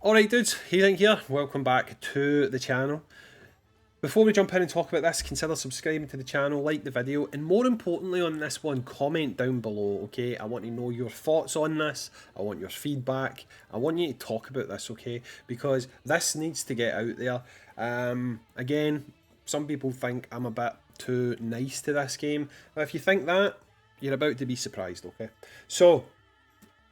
Alright dudes, Hayzink here, welcome back to the channel. Before we jump in and talk about this, consider subscribing to the channel, like the video, and more importantly on this one, comment down below, okay? I want to know your thoughts on this, I want your feedback, I want you to talk about this, okay? Because this needs to get out there. Again, some people think I'm a bit too nice to this game, but if you think that, you're about to be surprised, okay? So,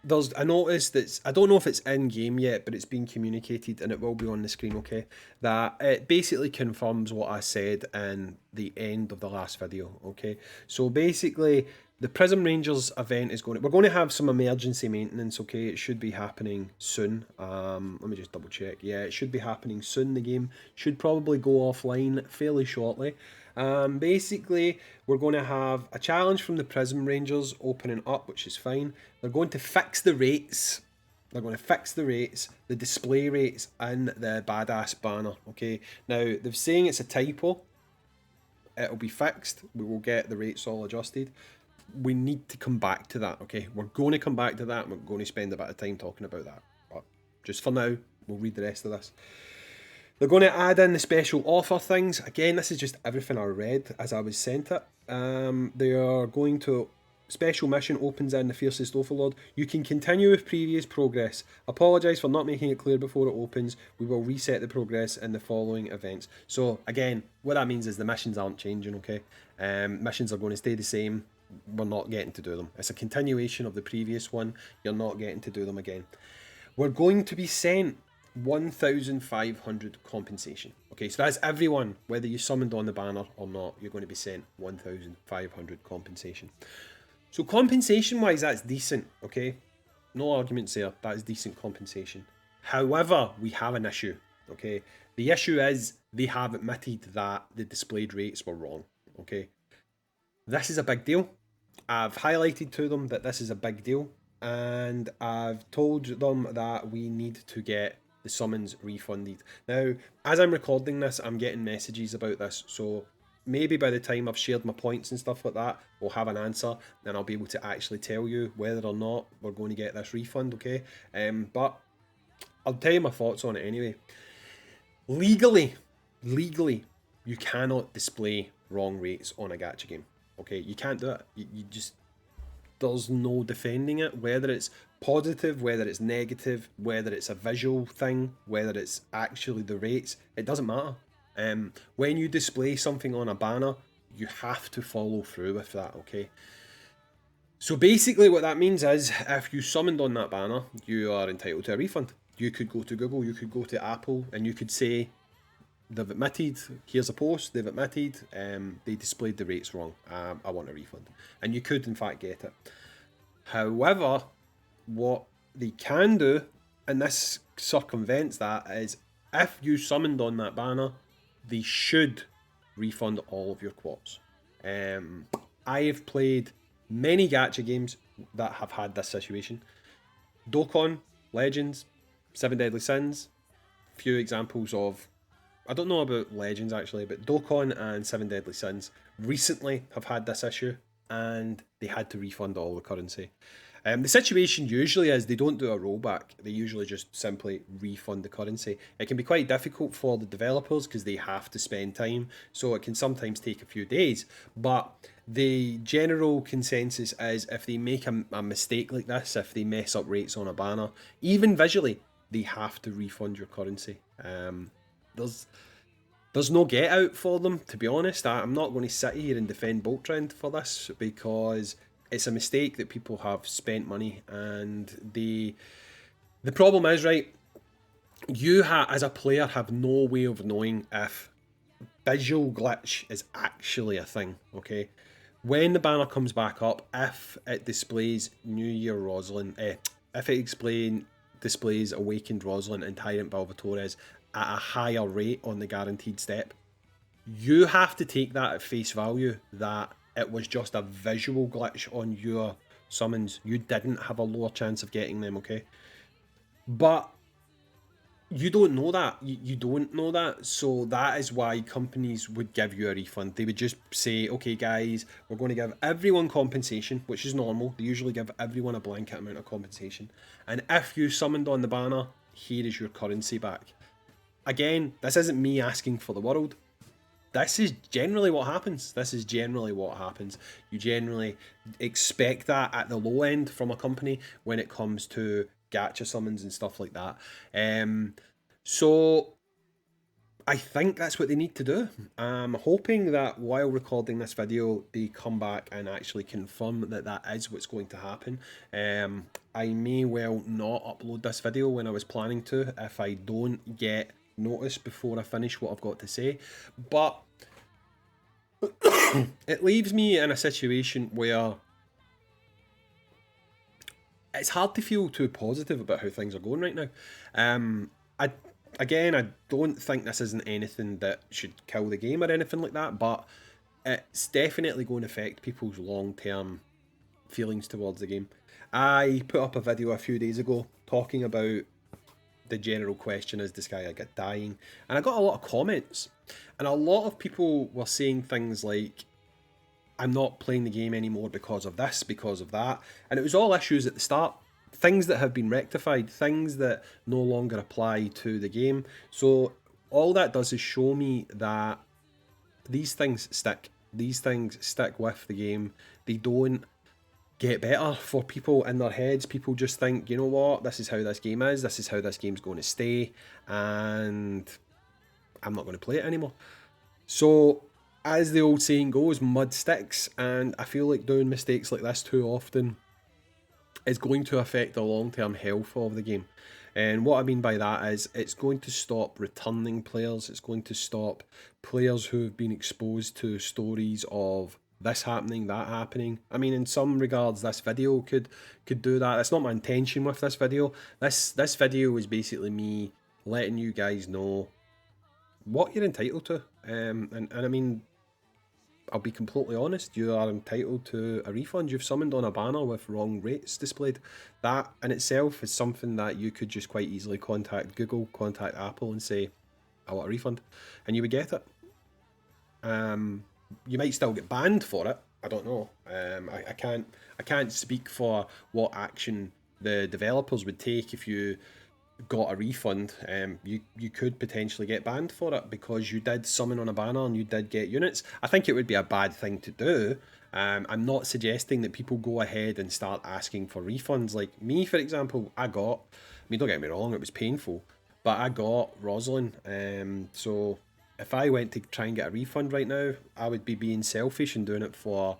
there's a notice that's, I don't know if it's in game yet, but it's been communicated and it will be on the screen, okay? That it basically confirms what I said in the end of the last video, okay? So basically, the Prism Rangers event is we're going to have some emergency maintenance, okay? It should be happening soon. Let me just double check. Yeah, it should be happening soon. The game should probably go offline fairly shortly. Basically, we're going to have a challenge from the Prism Rangers opening up, which is fine. They're going to fix the rates. They're going to fix the rates, the display rates in the badass banner, okay? Now, they're saying it's a typo. It'll be fixed. We will get the rates all adjusted. We need to come back to that, okay? We're going to come back to that. We're going to spend a bit of time talking about that. But just for now, we'll read the rest of this. They're going to add in the special offer things. Again, this is just everything I read as I was sent it. They are going to... Special mission opens in the Fiercest Overlord. You can continue with previous progress. Apologise for not making it clear before it opens. We will reset the progress in the following events. So, again, what that means is the missions aren't changing, okay? Missions are going to stay the same. We're not getting to do them. It's a continuation of the previous one. You're not getting to do them again. We're going to be sent 1,500 compensation. Okay, so that's everyone, whether you summoned on the banner or not, you're going to be sent 1,500 compensation. So compensation wise, that's decent, okay? No arguments there, that is decent compensation. However, we have an issue, okay? The issue is they have admitted that the displayed rates were wrong, okay? This is a big deal. I've highlighted to them that this is a big deal, and I've told them that we need to get the summons refunded. Now, as I'm recording this, I'm getting messages about this, so maybe by the time I've shared my points and stuff like that, we'll have an answer, then I'll be able to actually tell you whether or not we're going to get this refund, okay? But I'll tell you my thoughts on it anyway. Legally, you cannot display wrong rates on a gacha game, okay? You can't do it. You just... There's no defending it, whether it's positive, whether it's negative, whether it's a visual thing, whether it's actually the rates, it doesn't matter. When you display something on a banner, you have to follow through with that, okay? So basically what that means is, if you summoned on that banner, you are entitled to a refund. You could go to Google, you could go to Apple, and you could say, they've admitted, here's a post, they've admitted, they displayed the rates wrong, I want a refund. And you could in fact get it. However, what they can do, and this circumvents that, is if you summoned on that banner, they should refund all of your quartz. I have played many gacha games that have had this situation. Dokkan, Legends, Seven Deadly Sins, few examples of... I don't know about Legends actually, but Dokkan and Seven Deadly Sins recently have had this issue and they had to refund all the currency. The situation usually is they don't do a rollback, they usually just simply refund the currency. It can be quite difficult for the developers because they have to spend time, so it can sometimes take a few days, but the general consensus is if they make a mistake like this, if they mess up rates on a banner, even visually, they have to refund your currency. There's no get out for them, to be honest. I'm not going to sit here and defend boltrend for this because it's a mistake that people have spent money, and the problem is, right, you as a player have no way of knowing if visual glitch is actually a thing, okay? When the banner comes back up, if it displays New Year Rozalin, if it displays Awakened Rozalin and Tyrant Balvatores at a higher rate on the guaranteed step, you have to take that at face value that it was just a visual glitch on your summons. You didn't have a lower chance of getting them, okay? But you don't know that. You don't know that. So that is why companies would give you a refund. They would just say, okay guys, we're going to give everyone compensation, which is normal. They usually give everyone a blanket amount of compensation. And if you summoned on the banner, here is your currency back. Again, this isn't me asking for the world. This is generally what happens. This is generally what happens. You generally expect that at the low end from a company when it comes to gacha summons and stuff like that. So I think that's what they need to do. I'm hoping that while recording this video, they come back and actually confirm that that is what's going to happen. I may well not upload this video when I was planning to if I don't get notice before I finish what I've got to say, but it leaves me in a situation where it's hard to feel too positive about how things are going right now. I don't think this isn't anything that should kill the game or anything like that, but it's definitely going to affect people's long-term feelings towards the game. I put up a video a few days ago talking about the general question, is Disgaea dying? And I got a lot of comments, and a lot of people were saying things like, I'm not playing the game anymore because of this, because of that, and it was all issues at the start, things that have been rectified, things that no longer apply to the game. So all that does is show me that these things stick. These things stick with the game. They don't get better for people in their heads. People just think, you know what, this is how this game is, this is how this game's going to stay, and I'm not going to play it anymore. So, as the old saying goes, mud sticks, and I feel like doing mistakes like this too often is going to affect the long-term health of the game. And what I mean by that is it's going to stop returning players, it's going to stop players who have been exposed to stories of this happening, that happening. I mean, in some regards, this video could do that. That's not my intention with this video. This video is basically me letting you guys know what you're entitled to. And I mean, I'll be completely honest, you are entitled to a refund. You've summoned on a banner with wrong rates displayed. That in itself is something that you could just quite easily contact Google, contact Apple and say, I want a refund, and you would get it. You might still get banned for it. I don't know. I can't speak for what action the developers would take if you got a refund. You could potentially get banned for it because you did summon on a banner and you did get units. I think it would be a bad thing to do. I'm not suggesting that people go ahead and start asking for refunds. Like me, for example, I mean, don't get me wrong, it was painful, but I got rozalin. So if I went to try and get a refund right now, I would be being selfish and doing it for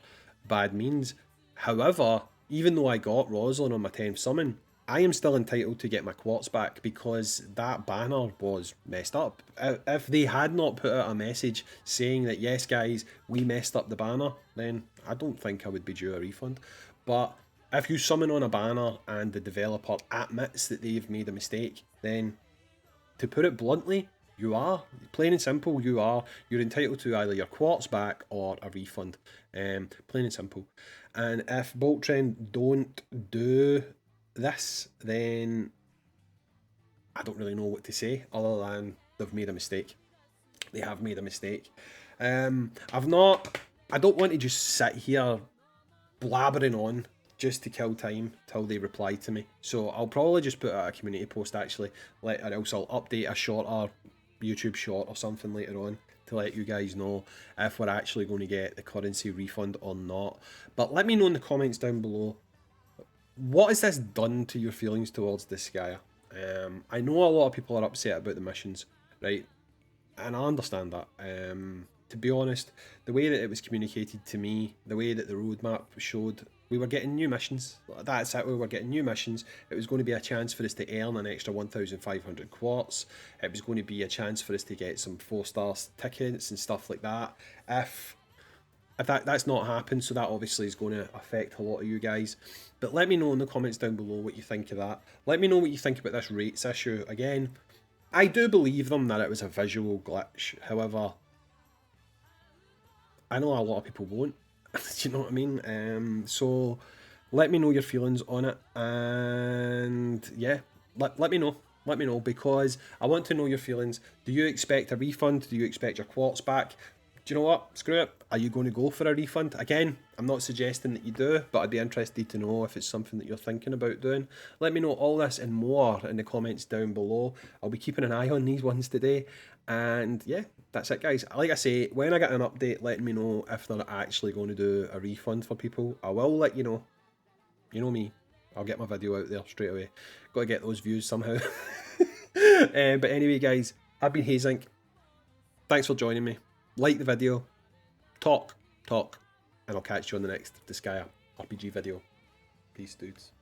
bad means. However, even though I got rozalin on my 10th summon, I am still entitled to get my quartz back because that banner was messed up. If they had not put out a message saying that, yes guys, we messed up the banner, then I don't think I would be due a refund. But if you summon on a banner and the developer admits that they've made a mistake, then to put it bluntly, you are, plain and simple, you're entitled to either your quartz back or a refund. Plain and simple. And if boltrend don't do this, then I don't really know what to say other than they've made a mistake. They have made a mistake. I don't want to just sit here blabbering on just to kill time till they reply to me. So I'll probably just put out a community post actually, or else I'll update a shorter YouTube short or something later on to let you guys know if we're actually going to get the currency refund or not. But let me know in the comments down below, what has this done to your feelings towards Disgaea? I know a lot of people are upset about the missions, right? And I understand that. To be honest, the way that it was communicated to me, the way that the roadmap showed, we were getting new missions. That's it, we were getting new missions. It was going to be a chance for us to earn an extra 1,500 quartz. It was going to be a chance for us to get some 4-star tickets and stuff like that. If that's not happened, so that obviously is going to affect a lot of you guys. But let me know in the comments down below what you think of that. Let me know what you think about this rates issue. Again, I do believe them that it was a visual glitch. However, I know a lot of people won't. Do you know what I mean? So let me know your feelings on it, and yeah, let me know. Let me know, because I want to know your feelings. Do you expect a refund? Do you expect your quartz back? do you know what? Screw it. Are you going to go for a refund? Again, I'm not suggesting that you do, but I'd be interested to know if it's something that you're thinking about doing. Let me know all this and more in the comments down below. I'll be keeping an eye on these ones today. And yeah, that's it, guys. Like I say, when I get an update letting me know if they're actually going to do a refund for people, I will let you know. You know me. I'll get my video out there straight away. Got to get those views somehow. But anyway, guys, I've been Hayzink. Thanks for joining me. Like the video, talk, and I'll catch you on the next Disgaea RPG video. Peace, dudes.